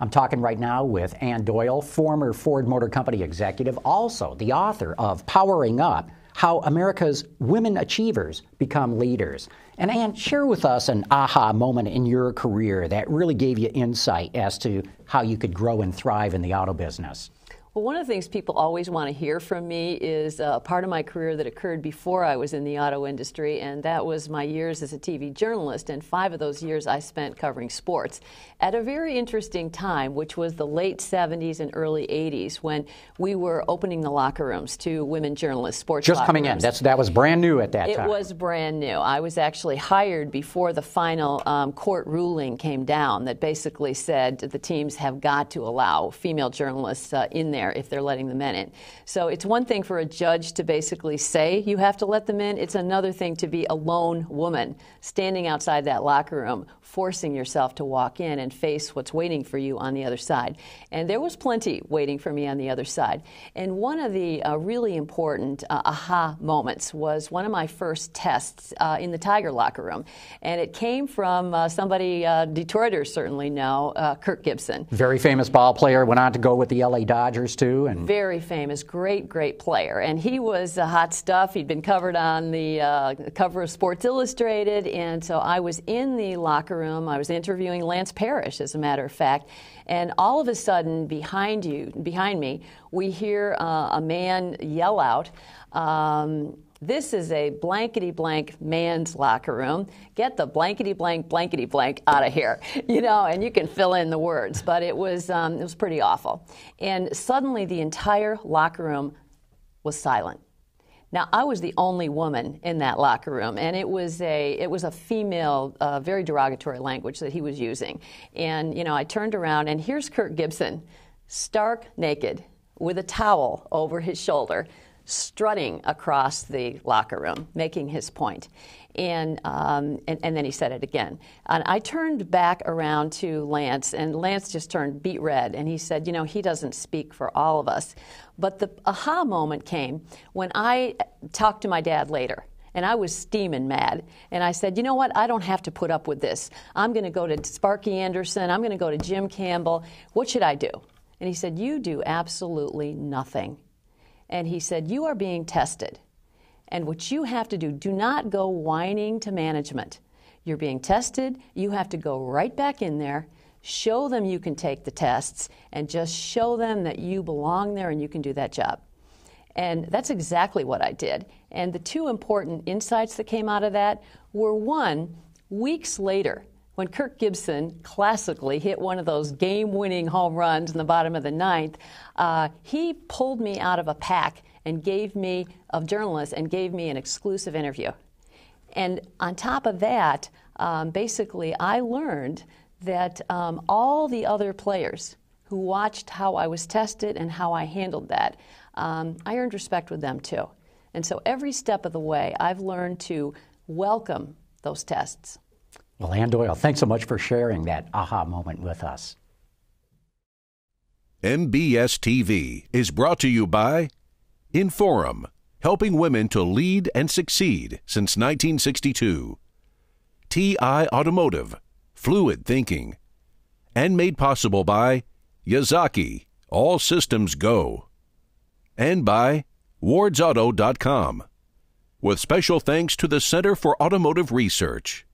I'm talking right now with Ann Doyle, former Ford Motor Company executive, also the author of Powering Up, How America's Women Achievers Become Leaders. And Ann, share with us an aha moment in your career that really gave you insight as to how you could grow and thrive in the auto business. Well, one of the things people always want to hear from me is a part of my career that occurred before I was in the auto industry, and that was my years as a TV journalist, and 5 of those years I spent covering sports at a very interesting time, which was the late 70s and early 80s, when we were opening the locker rooms to women journalists, sports just locker coming rooms. in. That was brand new at that time. It was brand new. I was actually hired before the final court ruling came down that basically said the teams have got to allow female journalists in there if they're letting the men in. So it's one thing for a judge to basically say you have to let them in. It's another thing to be a lone woman standing outside that locker room, forcing yourself to walk in and face what's waiting for you on the other side. And there was plenty waiting for me on the other side. And one of the really important aha moments was one of my first tests in the Tiger locker room. And it came from somebody Detroiters certainly know, Kirk Gibson. Very famous ball player, went on to go with the LA Dodgers too. And very famous, great player. And he was hot stuff. He'd been covered on the cover of Sports Illustrated. And so I was in the locker room. I was interviewing Lance Parrish, as a matter of fact. And all of a sudden, behind me, we hear a man yell out, "This is a blankety-blank man's locker room. Get the blankety-blank out of here." You know, and you can fill in the words, but it was pretty awful. And suddenly the entire locker room was silent. Now, I was the only woman in that locker room, and it was a female, very derogatory language that he was using. And, you know, I turned around, and here's Kirk Gibson, stark naked, with a towel over his shoulder, strutting across the locker room, making his point. And then he said it again. And I turned back around to Lance, and Lance just turned beet red, and he said, you know, he doesn't speak for all of us. But the aha moment came when I talked to my dad later, and I was steaming mad. And I said, you know what, I don't have to put up with this. I'm going to go to Sparky Anderson. I'm going to go to Jim Campbell. What should I do? And he said, you do absolutely nothing. And he said, you are being tested. And what you have to do not go whining to management. You're being tested. You have to go right back in there, show them you can take the tests, and just show them that you belong there and you can do that job. And that's exactly what I did. And the 2 important insights that came out of that were, one, weeks later, when Kirk Gibson classically hit one of those game-winning home runs in the bottom of the 9th, he pulled me out of a pack and gave me an exclusive interview. And on top of that, basically, I learned that all the other players who watched how I was tested and how I handled that, I earned respect with them too. And so every step of the way, I've learned to welcome those tests. Well, Ann Doyle, thanks so much for sharing that aha moment with us. MBS TV is brought to you by Inforum, helping women to lead and succeed since 1962. TI Automotive, fluid thinking. And made possible by Yazaki, all systems go. And by wardsauto.com, with special thanks to the Center for Automotive Research.